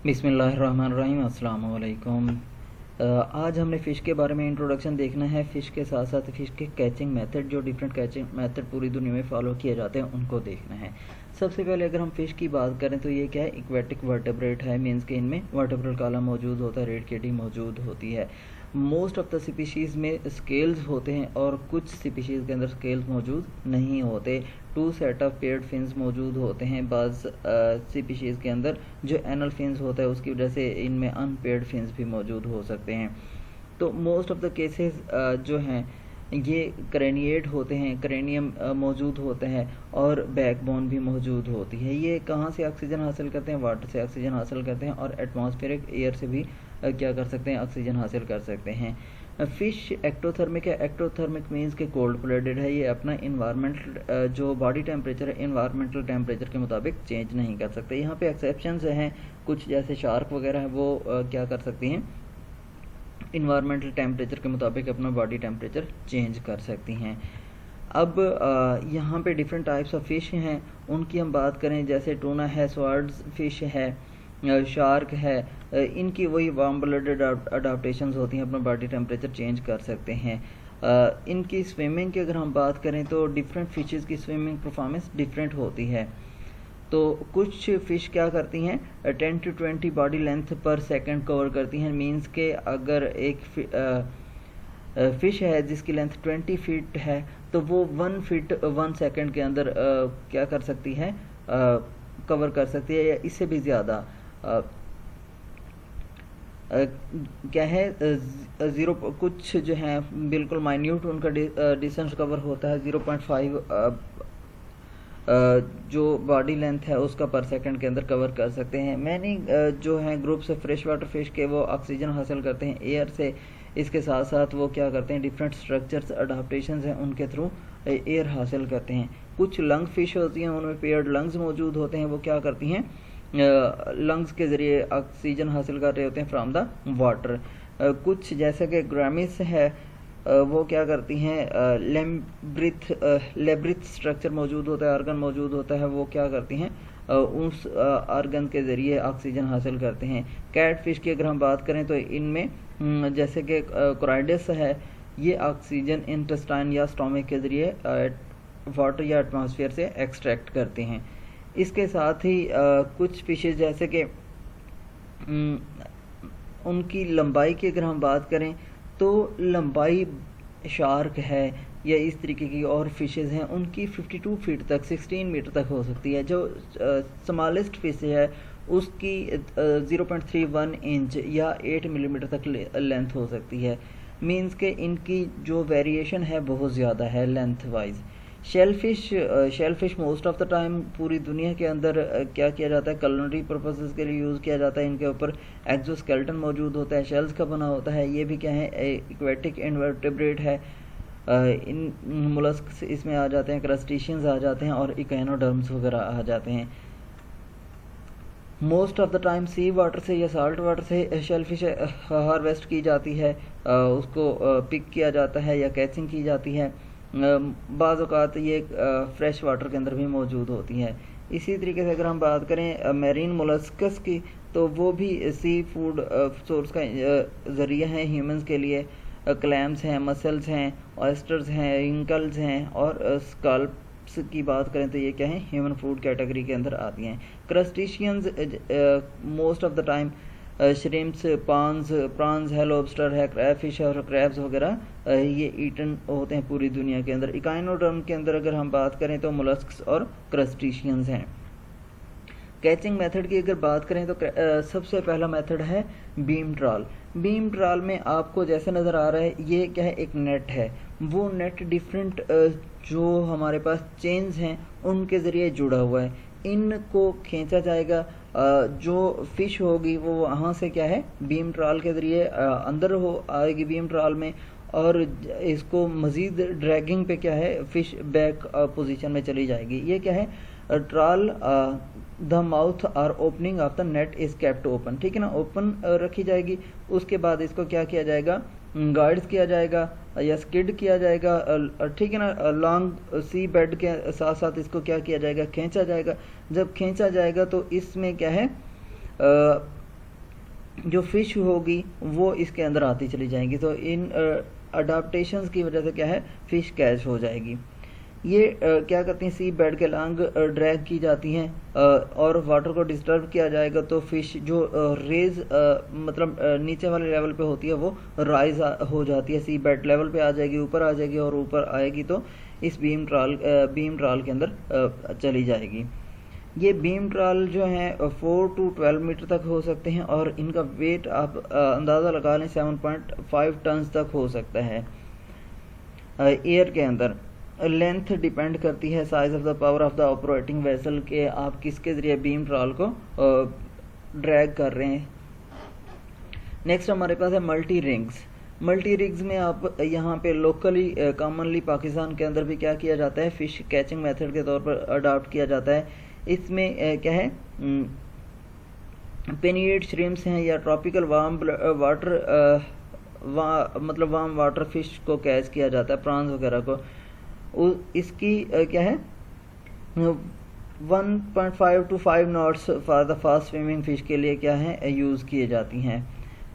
बिस्मिल्लाहिर्रहमानिर्रहीम। अस्सलाम वालेकुम। आज हमने फ़िश के बारे में इंट्रोडक्शन देखना है। फ़िश के साथ साथ फ़िश के कैचिंग मेथड, जो डिफरेंट कैचिंग मेथड पूरी दुनिया में फॉलो किए जाते हैं, उनको देखना है। सबसे पहले अगर हम फ़िश की बात करें तो ये क्या है, एक्वेटिक वर्टेब्रेट है। मीन्स के इनमें वर्टेब्रल कॉलम मौजूद होता है, रेड केटी मौजूद होती है। मोस्ट ऑफ द स्पीशीज़ में स्केल्स होते हैं और कुछ स्पीशीज़ के अंदर स्केल्स मौजूद नहीं होते। Two set of paired fins मौजूद होते हैं बाज़ स्पीशीज़ के अंदर। जो एनल फिन्स होता है उसकी वजह से इनमें अनपेयर्ड फिन्स भी मौजूद हो सकते हैं। तो मोस्ट ऑफ द केसेस जो हैं ये क्रेनिएट होते हैं, क्रेनियम मौजूद होता है और बैकबोन भी मौजूद होती है। ये कहाँ से ऑक्सीजन हासिल करते हैं? वाटर से ऑक्सीजन हासिल करते हैं और एटमॉस्फेरिक एयर से भी क्या कर सकते हैं, ऑक्सीजन हासिल कर सकते हैं। फ़िश एक्टोथर्मिक है। एक्टोथर्मिक मीन्स के कोल्ड ब्लडेड है। ये अपना इन्वायरमेंटल जो बॉडी टेम्परेचर है, इन्वायरमेंटल टेम्परेचर के मुताबिक चेंज नहीं कर सकते। यहाँ पे एक्सेप्शंस हैं कुछ, जैसे शार्क वगैरह है, वो क्या कर सकती हैं, इन्वायरमेंटल टेम्परेचर के मुताबिक अपना बॉडी टेम्परेचर चेंज कर सकती हैं। अब यहाँ पे डिफरेंट टाइप्स ऑफ फ़िश हैं, उनकी हम बात करें, जैसे टूना है, स्वार्ड्स फ़िश है, शार्क है। इनकी वही वार्म ब्लडेड अडाप्टेशंस होती हैं, अपना बॉडी टेम्परेचर चेंज कर सकते हैं। इनकी स्विमिंग की अगर हम बात करें तो डिफरेंट फ़िशेज़ की स्विमिंग परफॉर्मेंस डिफरेंट होती है। तो कुछ फ़िश क्या करती हैं, 10 to 20 बॉडी लेंथ पर सेकंड कवर करती हैं। मींस के अगर एक फ़िश है जिसकी लेंथ 20 फीट है तो वो 1 फीट 1 सेकंड के अंदर क्या कर सकती है, कवर कर सकती है, या इससे भी ज़्यादा। क्या है, ज़ीरो कुछ जो है बिल्कुल माइन्यूट उनका डिस्टेंस कवर होता है, 0.5 जो बॉडी लेंथ है उसका पर सेकंड के अंदर कवर कर सकते हैं। मैनी जो हैं ग्रुप्स फ्रेश वाटर फिश के, वो ऑक्सीजन हासिल करते हैं एयर से। इसके साथ साथ वो क्या करते हैं, डिफरेंट स्ट्रक्चर्स अडाप्टेशंस हैं उनके थ्रू एयर हासिल करते हैं। कुछ लंग फिश होती हैं, उनमें पेयर्ड लंग्स मौजूद होते हैं। वो क्या करती हैं, लंग्स के ज़रिए ऑक्सीजन हासिल कर रहे होते हैं फ्राम द वाटर। कुछ जैसे कि ग्रामिस है, वो क्या करती हैं, लेब्रिथ स्ट्रक्चर मौजूद होता है, ऑर्गन मौजूद होता है। वो क्या करती हैं, उस ऑर्गन के ज़रिए ऑक्सीजन हासिल करते हैं। कैट फिश की अगर हम बात करें तो इनमें जैसे कि कोराइडस है, ये ऑक्सीजन इंटेस्टाइन या स्टोमक के ज़रिए वाटर या एटमॉस्फेयर से एक्सट्रैक्ट करते हैं। इसके साथ ही कुछ फिशेज जैसे कि उनकी लंबाई की अगर हम बात करें तो लंबाई शार्क है या इस तरीके की और फिशेज़ हैं, उनकी 52 फीट तक 16 मीटर तक हो सकती है। जो स्मॉलेस्ट फिश है उसकी 0.31 इंच या 8 मिलीमीटर तक लेंथ हो सकती है। मींस के इनकी जो वेरिएशन है बहुत ज़्यादा है length wise. Shellfish most of the time पूरी दुनिया के अंदर क्या किया जाता है, कलनरी पर्पसेस के लिए यूज़ किया जाता है। इनके ऊपर एक्सोस्केलेटन मौजूद होता है, शेल्स का बना होता है। ये भी क्या है, एक्वेटिक इनवर्टेब्रेट है। इन मोलस्क्स इसमें आ जाते हैं, क्रस्टेशियंस आ जाते हैं और इकोनोडर्म्स वगैरह आ जाते हैं। Most of the time sea water से या साल्ट वाटर से शेलफिश हार्वेस्ट की जाती है, उसको पिक किया जाता है या कैचिंग की जाती है। बाज़ औक़ात ये फ्रेश वाटर के अंदर भी मौजूद होती है। इसी तरीके से अगर हम बात करें मेरीन मोलस्कस की, तो वो भी सी फूड सोर्स का ज़रिया है ह्यूमंस के लिए। क्लैम्स हैं, मसल्स हैं, ऑयस्टर्स हैं, रिंकल्स हैं और स्कल्प्स की बात करें तो ये क्या है, ह्यूमन फूड कैटेगरी के अंदर आती हैं। Crustaceans most of the time shrimps, prawns है, लॉबस्टर है, क्रैब फिश है और क्रैब्स वगैरह ये ईटन होते हैं पूरी दुनिया के अंदर। इकोनोडर्म के अंदर अगर हम बात करें तो मोलस्क्स और क्रस्टेशियंस हैं। कैचिंग मेथड की अगर बात करें तो सबसे पहला मेथड है बीम ट्रॉल। बीम ट्रॉल में आपको जैसे नज़र आ रहा है, ये क्या है, एक नेट है। वो नेट डिफरेंट जो हमारे पास चेन्स हैं उनके ज़रिए जुड़ा हुआ है। इनको खींचा जाएगा, जो फिश होगी वो वहाँ से क्या है, बीम ट्रॉल के ज़रिए अंदर हो आएगी बीम ट्रॉल में, और इसको मज़ीद ड्रैगिंग पे क्या है, फिश बैक पोजीशन में चली जाएगी। ये क्या है, ट्रॉल द माउथ और opening of the net is kept open, ठीक है ना, ओपन रखी जाएगी। उसके बाद इसको क्या किया जाएगा, गाइड्स किया जाएगा या स्किड किया जाएगा, ठीक है ना। लॉन्ग सी बेड के साथ साथ इसको क्या किया जाएगा, खींचा जाएगा। जब खींचा जाएगा तो इसमें क्या है, जो फिश होगी वो इसके अंदर आती चली जाएंगी। तो इन अडाप्टेशंस की वजह से क्या है, फिश कैच हो जाएगी। ये क्या करती हैं, सी बेड के लॉन्ग ड्रैग की जाती हैं और वाटर को डिस्टर्ब किया जाएगा तो फिश जो रेज मतलब नीचे वाले लेवल पे होती है वो राइज हो जाती है, सी बेड लेवल पे आ जाएगी, ऊपर आ जाएगी, और ऊपर आएगी तो इस बीम ट्राल के अंदर चली जाएगी। ये बीम ट्राल जो है 4 to 12 मीटर तक हो सकते हैं और इनका वेट आप अंदाज़ा लगा लें 7.5 टन तक हो सकता है एयर के अंदर। लेंथ डिपेंड करती है size of the power of the operating vessel के आप किसके ज़रिए बीम ट्राल को ड्रैग कर रहे हैं। नेक्स्ट हमारे पास है मल्टी रिग्स। मल्टी रिग्स में आप यहाँ पे लोकली कॉमनली पाकिस्तान के अंदर भी क्या किया जाता है, फिश कैचिंग मेथड के तौर पर अडॉप्ट किया जाता है। इसमें क्या है, पेनिएट श्रिम्प्स हैं या ट्रॉपिकल वार्म वाटर मतलब वार्म वाटर फिश को कैच किया जाता है, प्रॉन्स वगैरह को। इसकी क्या है 1.5 to 5 knots for the fast swimming fish के लिए क्या है यूज़ किए जाती हैं।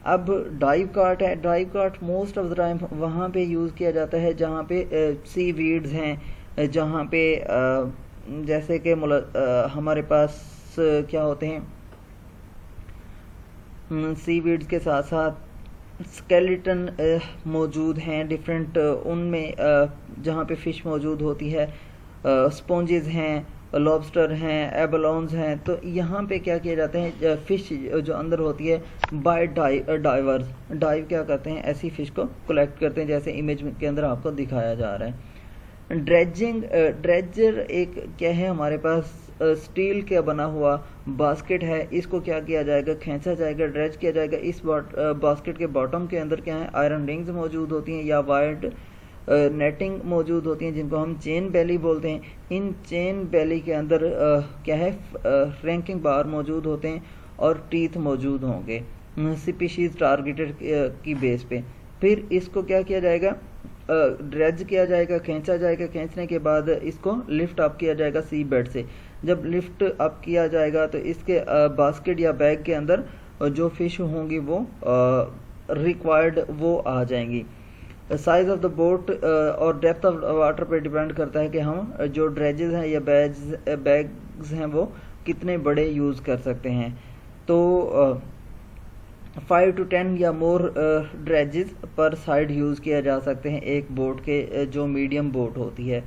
अब डाइव कार्ट है, dive cart most of the time वहाँ पे यूज़ किया जाता है जहाँ पे सी वीड्स हैं, जहाँ पे जैसे कि हमारे पास क्या होते हैं, सी वीड्स के साथ साथ स्केलेटन मौजूद हैं डिफरेंट, उनमें जहाँ पे फिश मौजूद होती है, स्पॉन्जेस हैं, लॉबस्टर हैं, एबलोन्स हैं। तो यहाँ पे क्या किया जाता है, फिश जो अंदर होती है बाय डाइवर्स, डाइव क्या करते हैं, ऐसी फिश को कलेक्ट करते हैं जैसे इमेज के अंदर आपको दिखाया जा रहा है। ड्रेजिंग, ड्रेजर एक क्या है हमारे पास स्टील का बना हुआ बास्केट है, इसको क्या किया जाएगा, खींचा जाएगा, ड्रेज किया जाएगा। इस बास्केट के बॉटम के अंदर क्या है, आयरन रिंग्स मौजूद होती हैं या वाइड नेटिंग मौजूद होती हैं जिनको हम चेन बेली बोलते हैं। इन चेन बेली के अंदर क्या है रैंकिंग बार मौजूद होते हैं और टीथ मौजूद होंगे स्पीशीज टारगेटेड की बेस पे। फिर इसको क्या किया जाएगा, ड्रेज किया जाएगा, खींचा जाएगा, खींचने के बाद इसको लिफ्ट अप किया जाएगा सी बेड से। जब लिफ्ट अप किया जाएगा तो इसके बास्केट या बैग के अंदर जो फिश होंगी वो रिक्वायर्ड वो आ जाएंगी। साइज ऑफ द बोट और डेप्थ ऑफ वाटर पे डिपेंड करता है कि हम जो ड्रेजेस हैं या बैग्स हैं वो कितने बड़े यूज़ कर सकते हैं। तो 5 to 10 या मोर ड्रेजेस पर साइड यूज़ किया जा सकते हैं एक बोट के, जो मीडियम बोट होती है।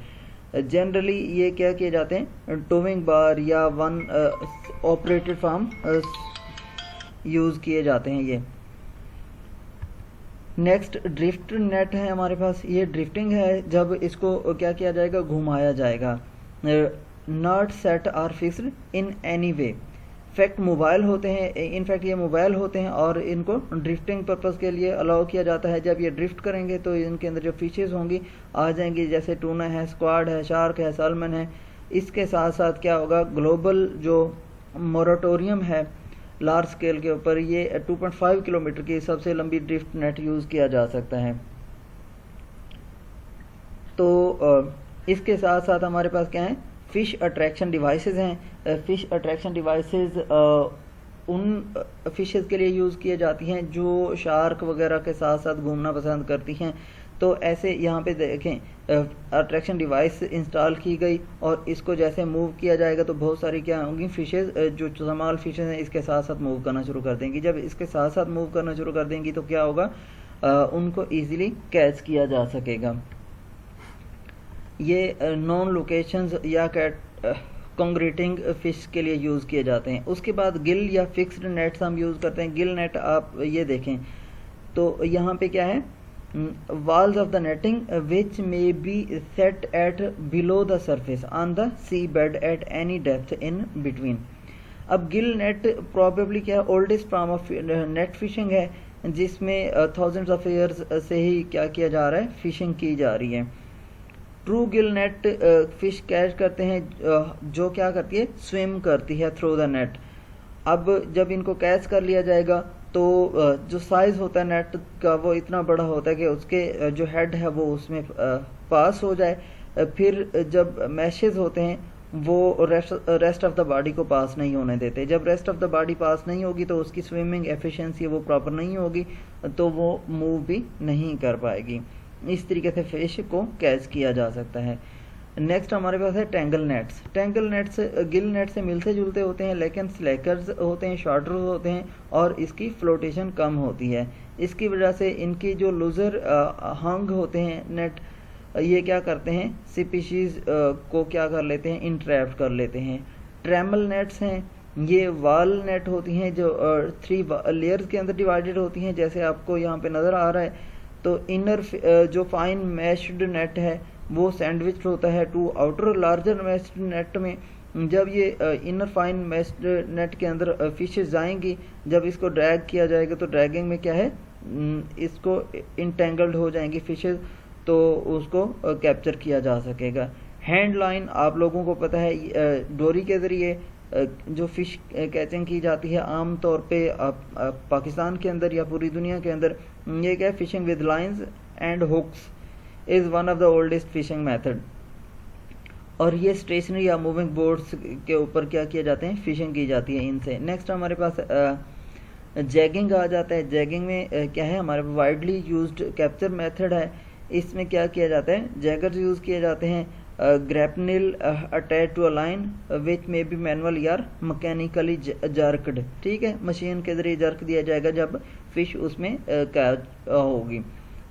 जनरली ये क्या किए जाते हैं, टोविंग बार या वन ऑपरेटेड फार्म यूज़ किए जाते हैं ये। नेक्स्ट ड्रिफ्ट नेट है हमारे पास। ये ड्रिफ्टिंग है जब इसको क्या किया जाएगा, घुमाया जाएगा। Not set are fixed in any way, fact mobile होते हैं, इनफैक्ट ये मोबाइल होते हैं और इनको ड्रिफ्टिंग पर्पस के लिए अलाउ किया जाता है। जब ये ड्रिफ्ट करेंगे तो इनके अंदर जो फिशेस होंगी आ जाएंगी, जैसे टूना है, स्क्वाड है, शार्क है, सालमन है। इसके साथ साथ क्या होगा, ग्लोबल जो मोरेटोरियम है लार्ज स्केल के ऊपर, ये 2.5 किलोमीटर की सबसे लंबी ड्रिफ्ट नेट यूज़ किया जा सकता है। तो इसके साथ साथ हमारे पास क्या है, फिश अट्रैक्शन डिवाइसेस हैं। फिश अट्रैक्शन डिवाइसेस उन फिशेस के लिए यूज़ किए जाती हैं जो शार्क वगैरह के साथ साथ घूमना पसंद करती हैं। तो ऐसे यहाँ पे देखें अट्रैक्शन डिवाइस इंस्टॉल की गई और इसको जैसे मूव किया जाएगा तो बहुत सारी क्या होंगी फिशेस, जो स्मॉल फिशेस हैं इसके साथ साथ मूव करना शुरू कर देंगी। जब इसके साथ साथ मूव करना शुरू कर देंगी तो क्या होगा, उनको ईजिली कैच किया जा सकेगा। ये नॉन लोकेशंस या कॉन्ग्रेटिंग फिश के लिए यूज़ किए जाते हैं। उसके बाद गिल या फिक्स्ड नेट्स हम यूज़ करते हैं। गिल नेट आप ये देखें तो यहाँ पे क्या है, walls of the netting which may be set at below the surface on the sea bed at any depth in between। अब गिल नेट प्रॉबेबली क्या oldest form of net fishing है जिसमें थाउजेंड्स ऑफ ईयर्स से ही क्या किया जा रहा है, फिशिंग की जा रही है। True Gill net fish catch करते हैं जो क्या करती है, स्विम करती है थ्रू द नेट। अब जब इनको कैच कर लिया जाएगा तो जो साइज़ होता है नेट का वो इतना बड़ा होता है कि उसके जो हेड है वो उसमें पास हो जाए। फिर जब मैशेस होते हैं वो रेस्ट ऑफ द बॉडी को पास नहीं होने देते। जब रेस्ट ऑफ द बॉडी पास नहीं होगी तो उसकी स्विमिंग एफिशिएंसी वो प्रॉपर नहीं होगी, तो वो मूव भी नहीं कर पाएगी। इस तरीके से फिश को कैच किया जा सकता है। नेक्स्ट हमारे पास है tangle nets. Tangle nets Gill net से मिलते जुलते होते हैं, लेकिन स्लैकर्स होते हैं, शॉर्टर होते हैं और इसकी फ्लोटेशन कम होती है। इसकी वजह से इनकी जो लूजर हंग होते हैं नेट, ये क्या करते हैं, स्पीशीज को क्या कर लेते हैं, इंट्रैप्ट कर लेते हैं। ट्रैमल नेट्स हैं, ये वाल नेट होती हैं जो 3 लेयर्स के अंदर डिवाइडेड होती हैं, जैसे आपको यहाँ पे नज़र आ रहा है। तो इनर जो फाइन मैश्ड नेट है वो सैंडविच होता है two outer larger meshed net में। जब ये इनर फाइन मैश्ड नेट के अंदर फिशेस जाएंगी, जब इसको ड्रैग किया जाएगा तो ड्रैगिंग में क्या है, इसको इंटेंगल्ड हो जाएंगी फिशेस, तो उसको कैप्चर किया जा सकेगा। हैंड लाइन आप लोगों को पता है, डोरी के ज़रिए जो फिश कैचिंग की जाती है आम तौर पे पाकिस्तान के अंदर या पूरी दुनिया के अंदर, ये क्या है, fishing with lines and hooks is one of the oldest fishing method. और ये स्टेशनरी या मूविंग बोट्स के ऊपर क्या किया जाते हैं, फिशिंग की जाती है इनसे। नेक्स्ट हमारे पास जैगिंग आ जाता है। जैगिंग में क्या है, हमारे वाइडली यूज्ड कैप्चर मेथड है। इसमें क्या किया जाता है, जैगर्स यूज़ किए जाते हैं, grapnel attach to a line which may be manual या मैकेनिकली जर्कड। ठीक है, मशीन के जरिए जर्क दिया जाएगा जब फिश उसमें कैच होगी।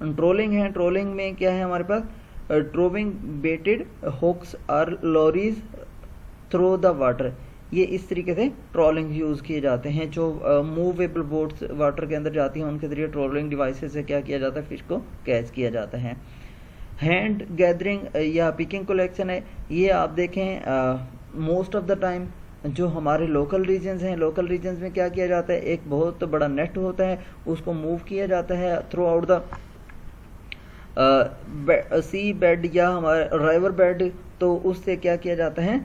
ट्रोलिंग है, ट्रोलिंग में क्या है हमारे पास, ट्रोविंग बेटेड हुक्स और लॉरीज थ्रो द वाटर। ये इस तरीके से ट्रोलिंग यूज़ किए जाते हैं। जो मूवेबल बोट्स वाटर के अंदर जाती हैं उनके जरिए ट्रोलिंग डिवाइसेस से क्या किया जाता है, फिश को कैच किया जाता है। हैंड गैदरिंग या पिकिंग कलेक्शन है, ये आप देखें मोस्ट ऑफ द टाइम जो हमारे लोकल रीजन्स हैं, लोकल रीजन्स में क्या किया जाता है, एक बहुत बड़ा नेट होता है, उसको मूव किया जाता है throughout the sea bed या हमारा रिवर बेड, तो उससे क्या किया जाता है,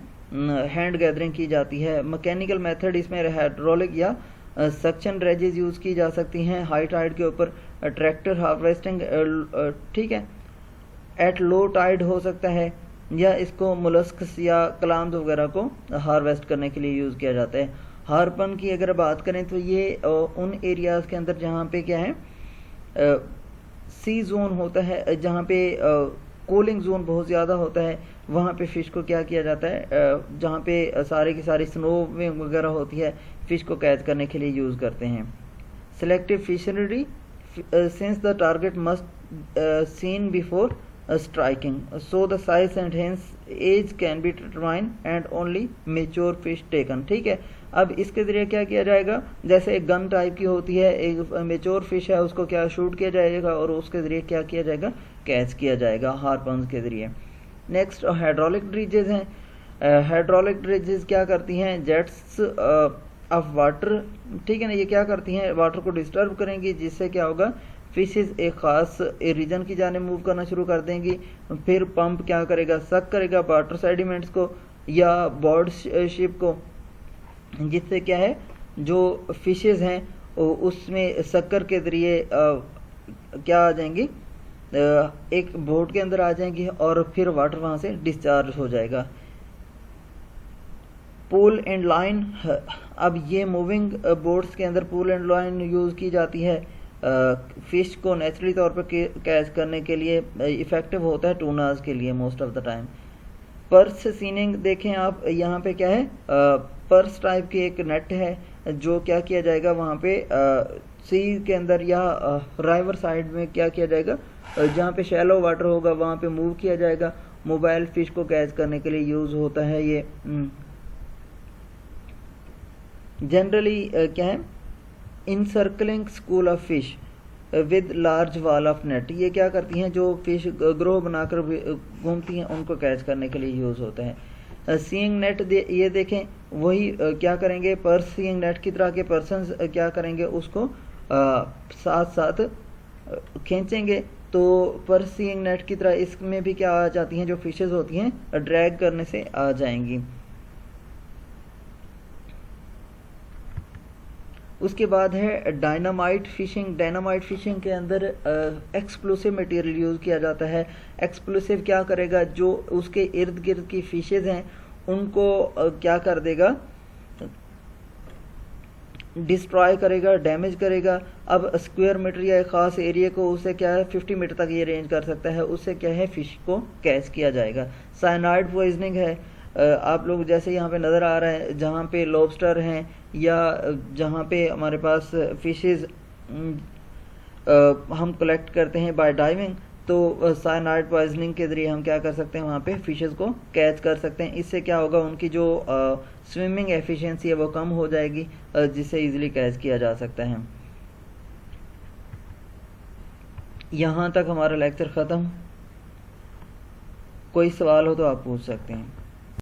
हैंड गैदरिंग की जाती है। मैकेनिकल मेथड इसमें हाइड्रोलिक या सक्शन ड्रेजेस यूज़ की जा सकती हैं हाई टाइड के ऊपर, ट्रैक्टर हार्वेस्टिंग, ठीक है, एट लो टाइड हो सकता है, या इसको मोलस्क्स या क्लाम्स वगैरह को हार्वेस्ट करने के लिए यूज़ किया जाता है। हार्पन की अगर बात करें तो ये उन एरियाज़ के अंदर जहाँ पे क्या है, सी जोन होता है, जहाँ पे कूलिंग जोन बहुत ज़्यादा होता है, वहाँ पे फ़िश को क्या किया जाता है, जहाँ पे सारे की सारी स्नो वगैरह होती है, फ़िश को कैच करने के लिए यूज़ करते हैं। Selective fishery since the target must seen before striking, so the size and hence age can be determined and only mature fish taken। ठीक है, अब इसके जरिए क्या किया जाएगा, जैसे एक गन टाइप की होती है, एक मेच्योर फिश है, उसको क्या शूट किया जाएगा और उसके जरिए क्या किया जाएगा, कैच किया जाएगा हार्पन्स के जरिए। नेक्स्ट हाइड्रोलिक ड्रिजेज हैं। हाइड्रोलिक ड्रिजेज क्या करती हैं, जेट्स ऑफ वाटर, ठीक है ना, ये क्या करती हैं, वाटर को डिस्टर्ब करेंगी, जिससे क्या होगा, फिशेस एक ख़ास रीजन की जाने मूव करना शुरू कर देंगी। फिर पंप क्या करेगा, सक करेगा वाटर सेडिमेंट्स को या बॉर्ड शिप को, जिससे क्या है, जो फिशेस हैं उसमें सक्कर के ज़रिए क्या आ जाएंगी, एक बोट के अंदर आ जाएंगी और फिर वाटर वहाँ से डिस्चार्ज हो जाएगा। पूल एंड लाइन, अब ये मूविंग बोट्स के अंदर पूल एंड लाइन यूज़ की जाती है। फिश को नेचुरली तौर पर कैच करने के लिए इफ़ेक्टिव होता है टूनास के लिए most of the time. Purse seining देखें आप, यहाँ पे क्या है, पर्स टाइप की एक नेट है, जो क्या किया जाएगा वहाँ पे सी के अंदर या राइवर साइड में क्या किया जाएगा, जहाँ पे शैलो वाटर होगा वहाँ पे मूव किया जाएगा। मोबाइल फिश को कैच करने के लिए यूज़ होता है ये। जनरली क्या है, encircling school of fish with large wall of net, ये क्या करती हैं, जो फिश ग्रोह बनाकर घूमती हैं उनको कैच करने के लिए यूज़ होता है। सीइंग नेट ये देखें, वही क्या करेंगे, पर्स सीइंग नेट की तरह के पर्सन्स क्या करेंगे, उसको साथ साथ खींचेंगे, तो पर्स सीइंग नेट की तरह इसमें भी क्या आ जाती हैं, जो फिशेस होती हैं ड्रैग करने से आ जाएंगी। उसके बाद है डायनामाइट फिशिंग। डायनामाइट फिशिंग के अंदर एक्सप्लोसिव मटेरियल यूज़ किया जाता है। एक्सप्लोसिव क्या करेगा, जो उसके इर्द गिर्द की फिशेज हैं उनको क्या कर देगा, डिस्ट्रॉय करेगा, डैमेज करेगा। अब स्क्वायर मीटर या एक ख़ास एरिया को उससे क्या है 50 मीटर तक ये रेंज कर सकता है, उससे क्या है फ़िश को कैच किया जाएगा। साइनाइड पॉइजनिंग है, आप लोग जैसे यहाँ पे नज़र आ रहा है जहाँ पे लॉबस्टर हैं या जहाँ पे हमारे पास फिशेज़ हम कलेक्ट करते हैं बाय डाइविंग, तो साइनाइड पॉइजनिंग के ज़रिए हम क्या कर सकते हैं वहाँ पे फिशेज़ को कैच कर सकते हैं। इससे क्या होगा, उनकी जो स्विमिंग एफिशिएंसी है वो कम हो जाएगी, जिससे इजीली कैच किया जा सकता है। यहाँ तक हमारा लेक्चर ख़त्म। कोई सवाल हो तो आप पूछ सकते हैं।